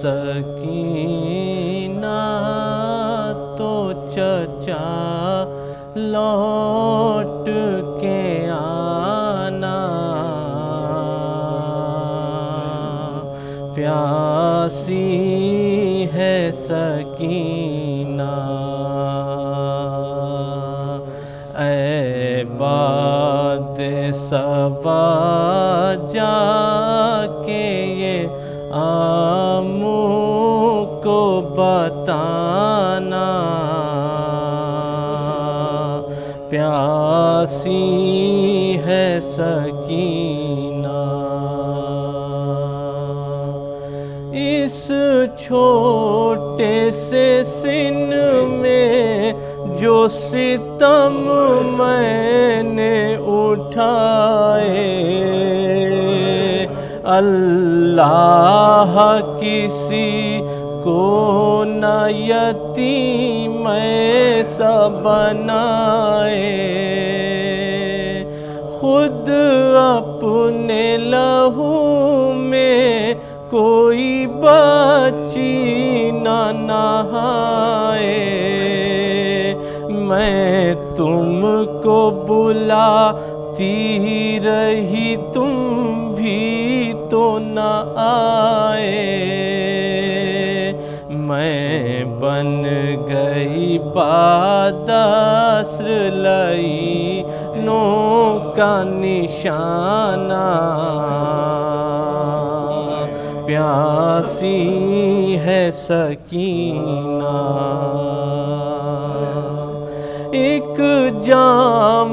سکینہ تو چچا لوٹ کے آنا، پیاسی ہے سکینہ، اے باد صبا جا کے یہ آموں کو بتانا، پیاسی ہے سکینہ۔ اس چھوٹے سے سن میں جو ستم میں نے اٹھائے، اللہ کسی کو نہ یتیم ایسا بنائے، خود اپنے لہو میں کوئی بچی نہ نہائے، میں تم کو بلاتی رہی تم بھی تو نہ آئے، میں بن گئی پاداس لعینوں کا نشانہ، پیاسی ہے سکینہ۔ ایک جام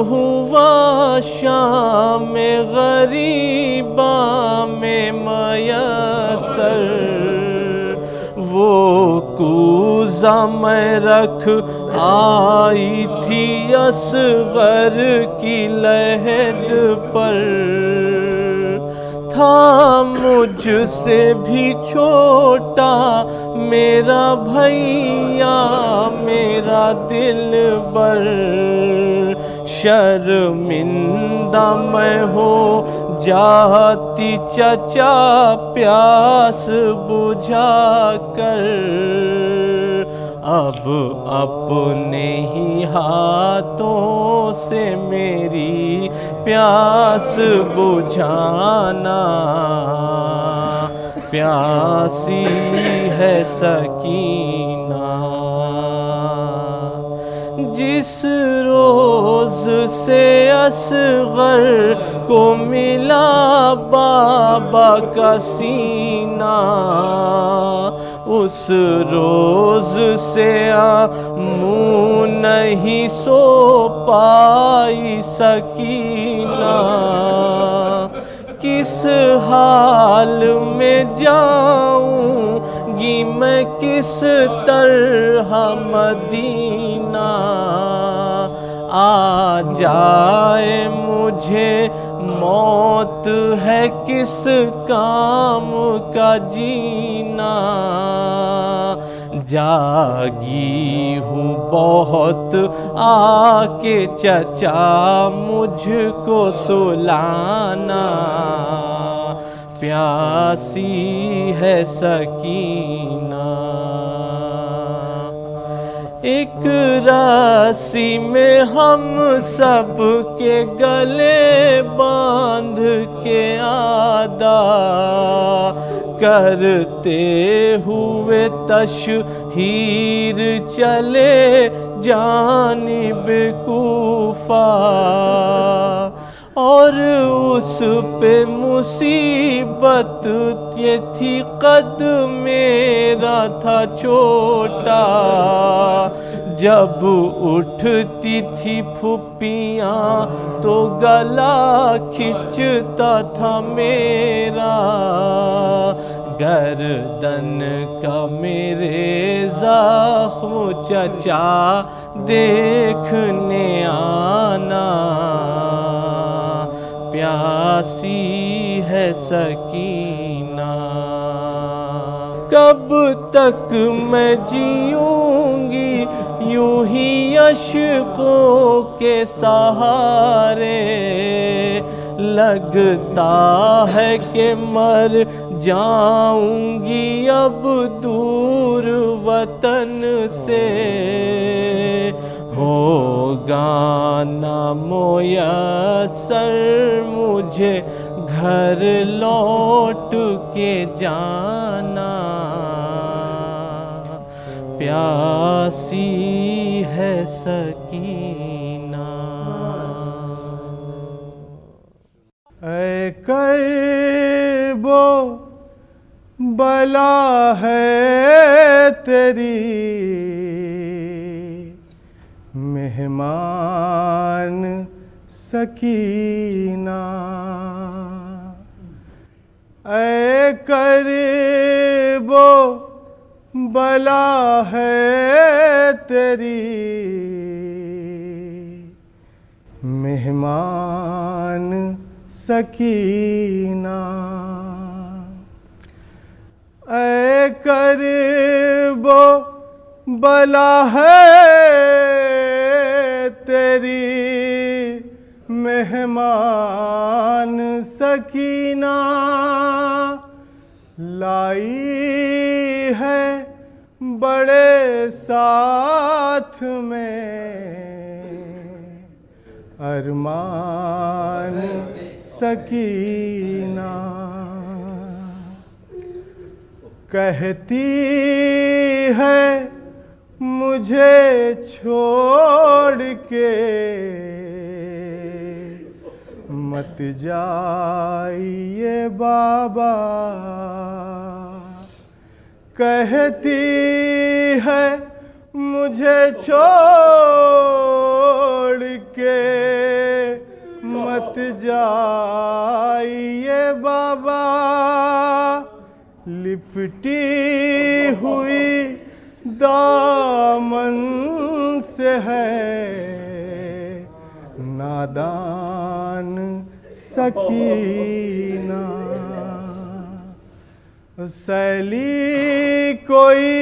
ہوا شام غریباں میں میسر، وہ کوزہ میں رکھ آئی تھی اصغر کی لحد پر، تھا مجھ سے بھی چھوٹا میرا بھیا میرا دلبر، شرمندہ میں ہو جاتی چچا پیاس بجھا کر، اب اپنے ہی ہاتھوں سے میری پیاس بجھانا، پیاسی ہے سکینہ۔ جس روز سے اصغر کو ملا بابا کا سینہ، اس روز سے آموں نہیں سو پائی سکینہ، کس حال میں جاؤں گی میں کس طرح مدینہ، آ جائے مجھے موت ہے کس کام کا جینا، جاگی ہوں بہت آ کے چچا مجھ کو سلانا، پیاسی ہے سکینہ۔ ایک رسی میں ہم سب کے گلے باندھ کے ادا کرتے ہوئے تشہیر چلے جانب کوفہ، اور اس پہ مصیبت یہ تھی قد میرا تھا چھوٹا، جب اٹھتی تھی پھپھیاں تو گلا کھچتا تھا میرا، گردن کا میرے زخم چچا دیکھنے آنا، پیاسی ہے سکینہ۔ کب تک میں جیوں گی یوں ہی اشکوں کے سہارے، لگتا ہے کہ مر جاؤں گی اب دور وطن سے، ہوگا نہ میسر مجھے گھر لوٹ کے جانا، پیاسی ہے سکینہ۔ اے کرب و بلا ہے تیری مہمان سکینہ، اے کرب و بلا ہے تیری مہمان سکینہ، اے کرب و بلا ہے تیری مہمان سکینہ، لائی ہے بڑے ساتھ میں ارمان سکینہ، کہتی ہے مجھے چھوڑ کے مت جائیے بابا، کہتی ہے مجھے چھوڑ کے مت جائیے بابا، لپٹی ہوئی دامن سے ہے نادان سکینہ، سیلی کوئی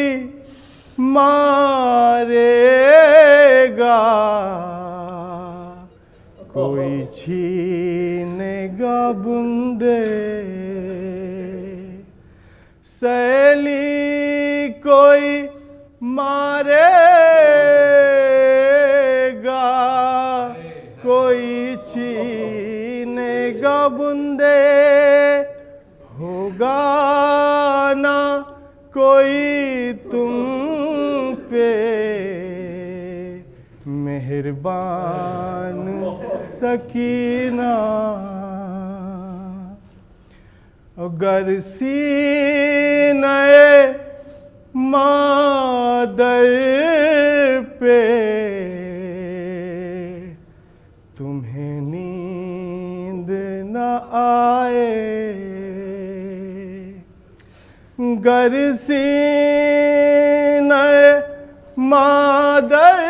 مارے گا کوئی چھینے گا بندے، سیلی کوئی مارے گا کوئی چھینے گا بندے، ہوگا نہ کوئی تم پہ مہربان سکینہ، اگر سینہ مادر پہ تمہیں نیند نہ آئے، گر سینہ مادر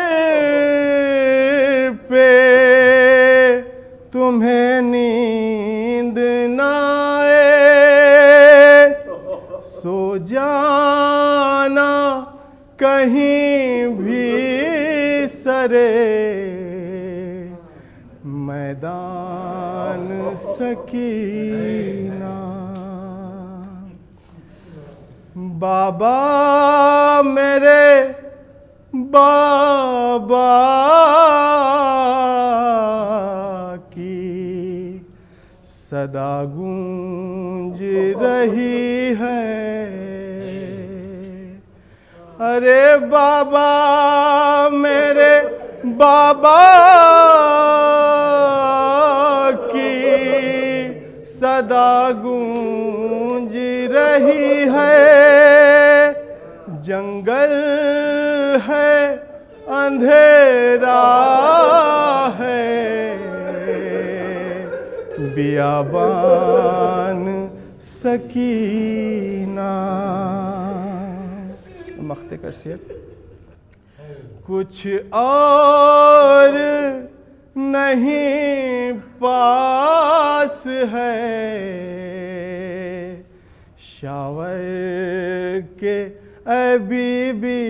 پہ تمہیں نیند نہ آئے، سو جانا کہیں بھی سرے میدان سکینہ، بابا میرے بابا کی صدا گونج رہی ہے، ارے بابا میرے بابا کی صدا گونج رہی ہے، جنگل ہے اندھیرا ہے بیابان سکینہ، مخت کثیر، کچھ اور نہیں پاس ہے شاور کے اے بی بی،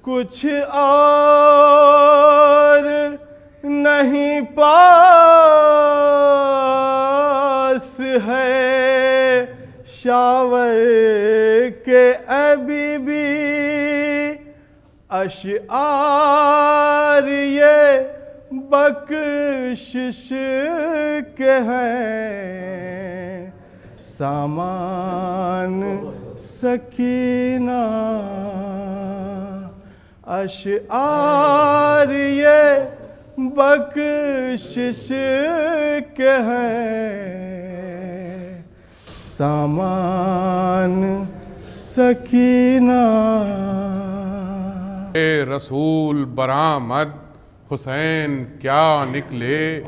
کچھ اور نہیں پاس ہے شاور کے اے بی بی اشعار یہ بخشش کے ہیں سامان سکینہ اشعار یہ بخشش کے ہیں سامان سکینہ اے رسول برآمد حسین کیا نکلے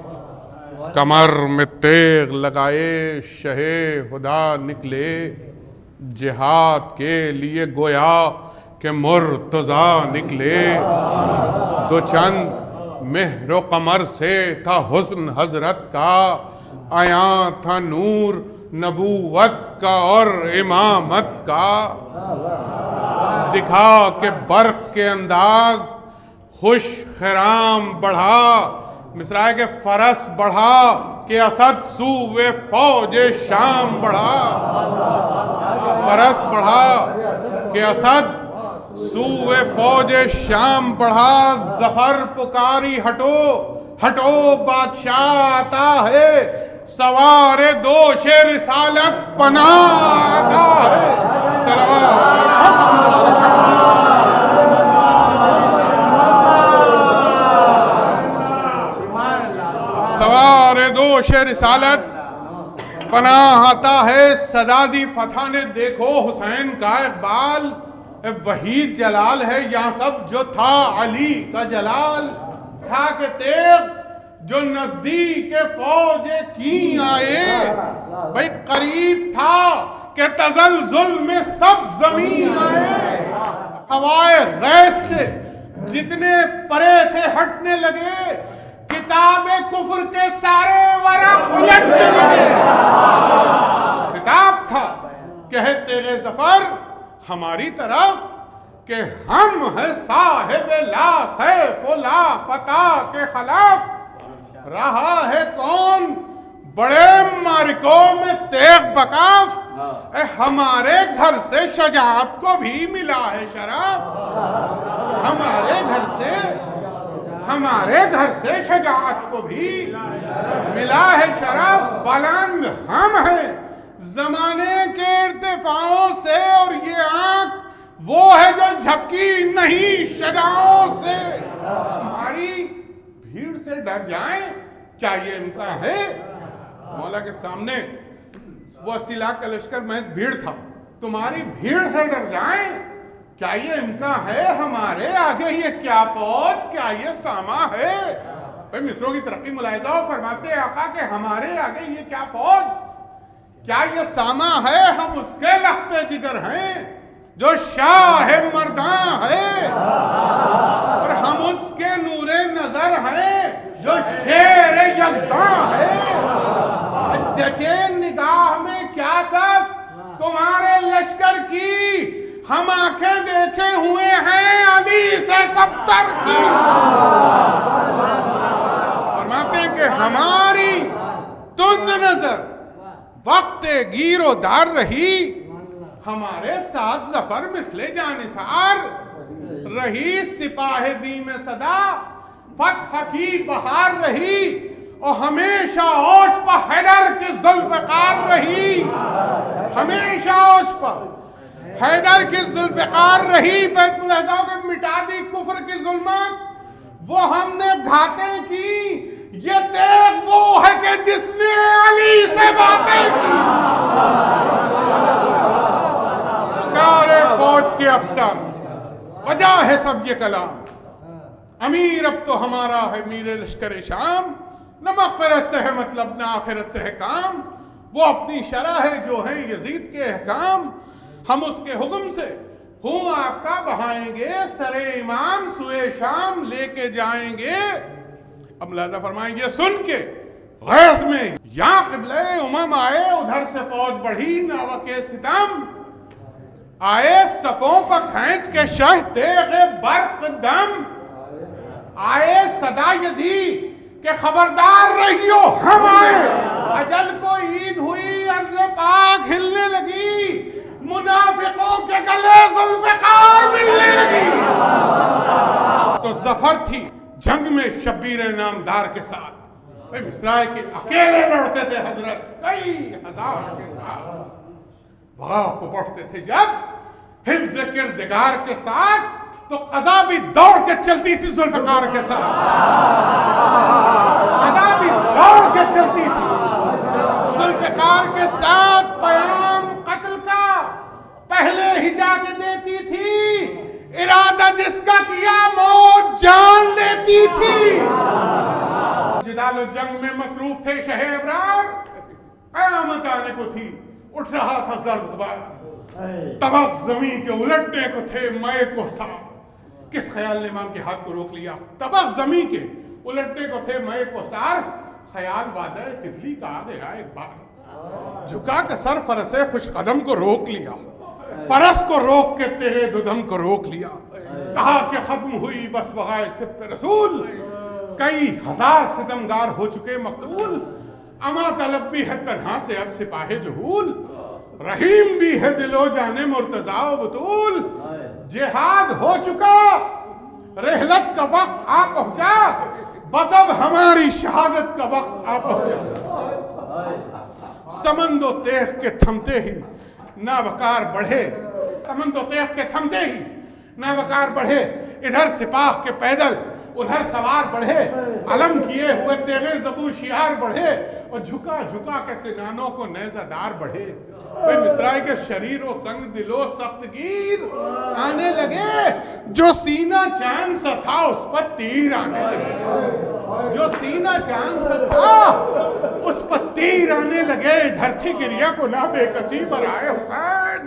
کمر میں تیغ لگائے شہ خدا نکلے جہاد کے لیے گویا کہ مرتضیٰ نکلے دو چند مہر و قمر سے تھا حسن حضرت کا عیاں تھا نور نبوت کا اور امامت کا دکھا کہ برق کے انداز خوش خرام بڑھا مصرع ہے کہ فرس بڑھا کہ اسد سوئے فوج شام بڑھا فرس بڑھا کہ اسد سوئے فوج شام بڑھا ظفر پکاری ہٹو ہٹو بادشاہ آتا ہے سوار دوش رسالت پناہ آتا ہے صلوات سوار دوش رسالت پناہ آتا ہے صدا دی فتح نے دیکھو حسین کا اقبال وحید جلال ہے یہاں سب جو تھا علی کا جلال تھا کہ تیغ جو نزدیک فوج کی آئے بھئی قریب تھا کہ تزلزل میں سب زمین آئے ہوائے غیث سے جتنے پرے تھے ہٹنے لگے کتاب کفر کے سارے ورق الٹنے لگے کتاب تھا کہتے گئے ظفر ہماری طرف کہ ہم ہیں صاحب لا سیف و لا فتح کے خلاف رہا ہے کون بڑے معرکوں میں تیغ بکاف ہمارے گھر سے شجاعت کو بھی ملا ہے شرف ہمارے گھر سے شجاعت کو بھی ملا ہے شرف بلند ہم ہیں زمانے کے ارتفاعوں سے اور یہ آنکھ وہ ہے جو جھپکی نہیں شجاعوں سے ہماری بھیڑ سے ڈر جائیں کیا یہ امکان ہے مولا کے سامنے وہ 80 لاکھ کا لشکر محض بھیڑ تھا تمہاری بھیڑ سے ڈر جائیں کیا یہ امکان ہے ہمارے آگے یہ کیا فوج کیا یہ ساما ہے بھئی مصروں کی ترقی ملاحظہ ہو فرماتے ہیں آقا کہ ہمارے آگے یہ کیا فوج کیا یہ ساما ہے ہم اس کے لخت جگر ہیں جو شاہ مرداں ہے اور ہم اس کے نور نظر ہیں جو شیر یزداں ہے جچے نگاہ میں کیا صف تمہارے لشکر کی ہم آنکھیں دیکھے ہوئے ہیں علی سے صفتر کی فرماتے ہیں کہ ہماری تند نظر وقت گیر و دار رہی ہمارے ساتھ ظفر مثل جانثار رہی سپاہ دی میں صدا فتح کی بہار رہی اور ہمیشہ اوچ پہ حیدر کی ذوالفقار رہی ہمیشہ اوچ پہ حیدر کی ذوالفقار رہی بیت ملاحظہ کو مٹا دی کفر کی ظلمات وہ ہم نے گھاتیں کی یہ تیغ وہ ہے کہ جس نے علی سے باتیں کی پکار فوج کے افسر بجا ہے سب یہ کلام امیر اب تو ہمارا ہے میر لشکر شام نہ مغفرت سے ہے مطلب نہ آخرت سے ہے کام وہ اپنی شرح ہے جو ہے یزید کے احکام ہم اس کے حکم سے ہوں آپ کا بہائیں گے سر ایمان سوئے شام لے کے جائیں گے اب ملاحظہ فرمائیں گے سن کے غیظ میں یہاں قبلہ امم آئے ادھر سے فوج بڑھی ناوک ستم آئے صفوں پر کھینچ کے شہ تیغ برق دم آئے صدا یدی کہ خبردار رہیو ہم آئے. اجل کو عید ہوئی، عرض پاک ہلنے لگی، منافقوں کے گلے ذوالفقار ملنے لگی. تو ظفر تھی جنگ میں شبیر نامدار کے ساتھ. بھئی مصرع کے اکیلے لڑتے تھے حضرت کئی ہزار کے ساتھ. بغاؤ کو بڑھتے تھے جب حفظ کردگار کے ساتھ، تو قضا بھی دوڑ کے چلتی تھی ذوالفقار کے ساتھ. قضا بھی دوڑ کے چلتی تھی ذوالفقار کے ساتھ. پیام قتل کا پہلے ہی جا کے دیتی تھی، ارادہ جس کا کیا موت جان لیتی تھی. جدال و جنگ میں مصروف تھے شہ ابرار. قیامت آنے کو تھی، اٹھ رہا تھا زرد غبار. طبق زمین کے الٹنے کو تھے مئے کو سار. کس خیال نے امام کے ہاتھ کو روک لیا؟ طبق زمین کے الٹنے کو تھے مئے کو سار. خیال وعدہ طفلی کا آ گیا ایک بار. جھکا کے سر فرس خوش قدم کو روک لیا، فرس کو روک کے تیرے ددم کو روک لیا. کہا کہ ختم ہوئی بس وغائے سبت رسول، کئی ہزار ستمگار ہو چکے مقتول. اما طلب بھی ہے تنہا سے اب سپاہ جہول، رحیم بھی ہے دل و جان مرتضیٰ و بطول. جہاد ہو چکا، رحلت کا وقت آ پہنچا، بس اب ہماری شہادت کا وقت آ پہنچا. سمند و تیغ کے تھمتے ہی ناوقار بڑھے، سمند و تیغ کے تھمتے ہی ناوقار بڑھے. ادھر سپاہ کے پیدل ادھر سوار بڑھے، علم کیے ہوئے تیغ زبو شیار بڑھے، اور جھکا جھکا کے سنانوں کو نیزہ دار بڑھے. بھئی مصرع کے شریر و سنگ دل و سخت گیر آنے لگے. جو سینہ چاند سا تھا اس پر تیر آنے لگے. جو سینہ چاند سا تھا اس پر تیر آنے لگے. ادھر تھی گریہ کو لا بے کسی برائے حسین،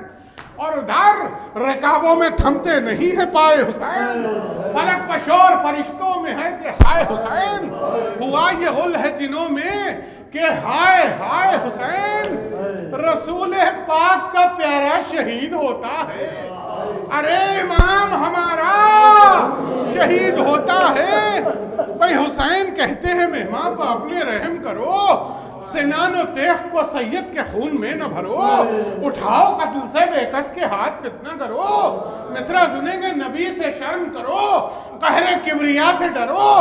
اور ادھر رکابوں میں تھمتے نہیں ہے پائے حسین. فلک پشور فرشتوں میں ہے کہ ہائے حسین، ہوا یہ غل ہے جنوں میں کہ ہائے ہائے حسین. رسول پاک کا پیارا شہید ہوتا ہے. ارے امام ہمارا شہید ہوتا ہے. بھئی حسین کہتے ہیں مہمان کو اپنے رحم کرو، سنان و تیغ کو سید کے خون میں نہ بھرو. اٹھاؤ قتل سے بے کس کے ہاتھ فتنہ کرو. مصرع سنیں گے نبی سے شرم کرو، قہر کبریا سے ڈرو.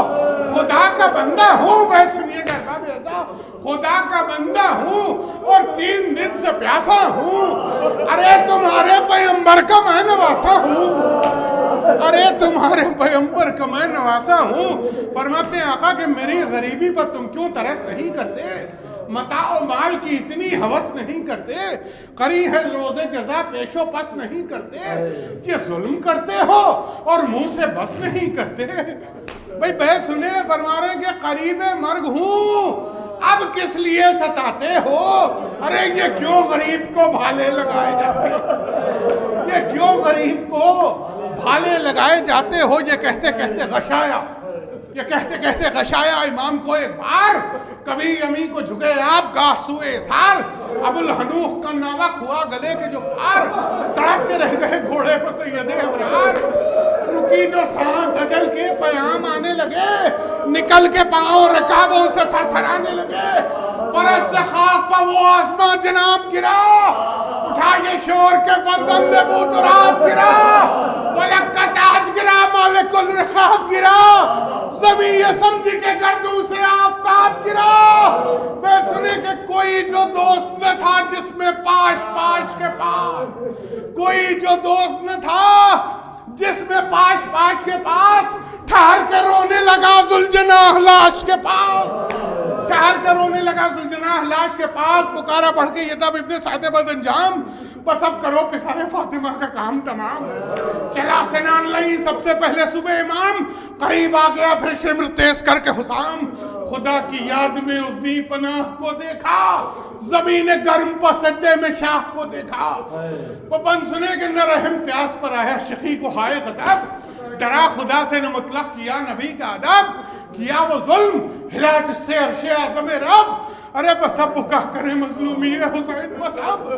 خدا کا بندہ ہوں، بیت سنیے گا باب ایسا، خدا کا بندہ ہوں اور 3 دن سے پیاسا ہوں. ارے تمہارے پیغمبر کا میں نواسا ہوں، ارے تمہارے پیغمبر کا میں نواسا ہوں. فرماتے ہیں آقا کہ میری غریبی پر تم کیوں ترس نہیں کرتے، متاع و مال کی اتنی ہوس نہیں کرتے، قری ہے روز جزا پیش و پس نہیں کرتے. یہ ظلم کرتے ہو اور منہ سے بس نہیں کرتے. بھئی بیت سنے فرما رہے ہیں کہ قریب مرگ ہوں، اب کس لیے ستاتے ہو. ارے یہ کیوں غریب کو بھالے لگائے جاتے ہو، یہ کیوں غریب کو بھالے لگائے جاتے ہو. یہ کہتے کہتے غشایا، یہ کہتے کہتے غشایا امام کو ایک بار. کبھی امی کو جھکے آپ گاہ سوئے سار، ابو الحنوف کا ناوک ہوا گلے کے جو پھار. تڑپ کے رہ گئے گھوڑے پر سید ابرار. رکی جو سانس اجل کے پیام آنے لگے، نکل کے پاؤں رکابوں سے تھر تھرانے لگے. فرش سے خاک پر وہ آسمان جناب گرا، اٹھا یہ شور کے فرزند بو تراب گرا. فلک کا تاج گرا، مالک الرخاب گرا، زمین یہ سمجھی کے گردوں سے آفتاب گرا. بے سنے کہ کوئی جو دوست نہ تھا جس میں پاش پاش کے پاس، کوئی جو دوست نہ تھا جس میں پاش پاش کے پاس، ٹھہر کے رونے لگا ذوالجناح لاش کے پاس. ٹھہر کے رونے لگا ذوالجناح لاش کے پاس. پکارا پڑھ کے یدب ابن سعد بد انجام، بس اب کرو پسر فاطمہ کا کام تمام. چلا سنان لئی سب سے پہلے صبح امام، قریب آ گیا پھر شمر تیز کر کے حسام. خدا کی یاد میں اس دی پناہ کو دیکھا، زمین گرم پر سجدے میں شاہ کو دیکھا. وہ بند سنے کہ نہ رحم پیاس پر آیا شقی کو ہائے غضب. ڈرا خدا سے نہ مطلق کیا نبی کا ادب، کیا وہ ظلم ہلا جس سے عرش اعظم رب. ارے بس اب بکا کرے مظلومی حسین، بس اب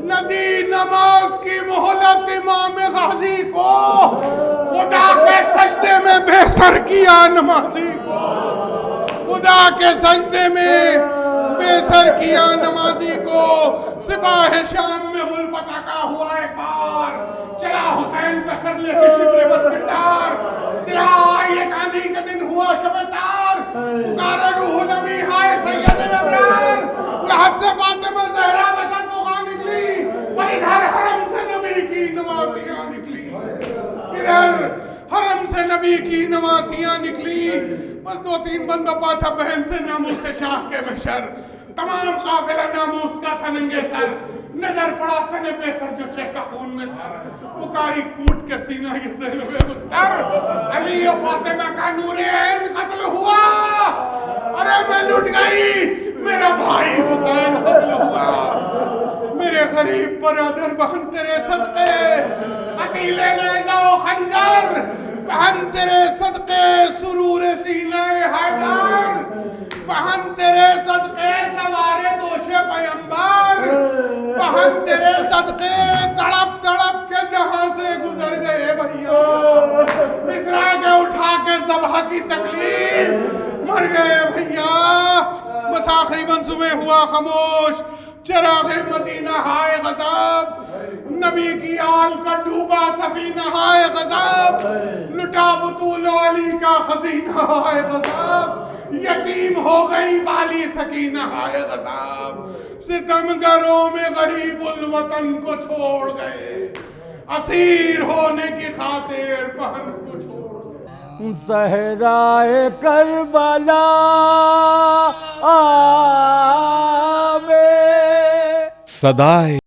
ندی نماز کی مہلت امام غازی کو، خدا کے سجدے میں بے سر کیا نمازی کو. خدا کے سجدے میں بے سر کیا نمازی کو سپاہ شام میں غلفت عطا ہوا ایک بار چلا حسین پہ سر لے کے شکر بد کردار سرائی ایک آندھی کے دن ہوا شب تار پکارے روح نبی ہائے سید ابرار لحد سے فاطمہ زہرا بسر کو خواہ نکلی اور ادھر حرم سے نبی کی نواسیاں نکلی ادھر حرم سے نبی کی نواسیاں نکلی بس 2-3 بندہ پا تھا بہن سے ناموس سے شاہ کے محشر تمام قافلہ ناموس کا تھا ننگے سر نظر پڑا تنے بے سر جو شیخ کا خون میں تھر پکاری کوٹ کے سینہ یہ زہلوے مستر علی و فاطمہ کا نور عین قتل ہوا ارے میں لٹ گئی میرا بھائی حسین قتل ہوا میرے غریب برادر بہن تیرے صدقے قتیلے نیزہ و خنجر بہن تیرے صدقے سرور سینہ حیدر بہن تیرے صدقے سوارے دوش پیمبر بہن تیرے صدقے تڑپ تڑپ کے جہاں سے گزر گئے بھیا مصرع کے اٹھا کے ذبح کی تکلیف مر گئے بھیا بس آخری منظومے ہوا خاموش چراغ مدینہ ہائے غضب نبی کی آل کا ڈوبا سفینہ ہائے غضب لٹا بطول علی کا خزینہ ہائے غضب یتیم ہو گئی بالی سکینہ ہائے غضب ستمگروں میں غریب الوطن کو چھوڑ گئے اسیر ہونے کی خاطر بہن کو چھوڑ گئے صحرائے کربلا صدائے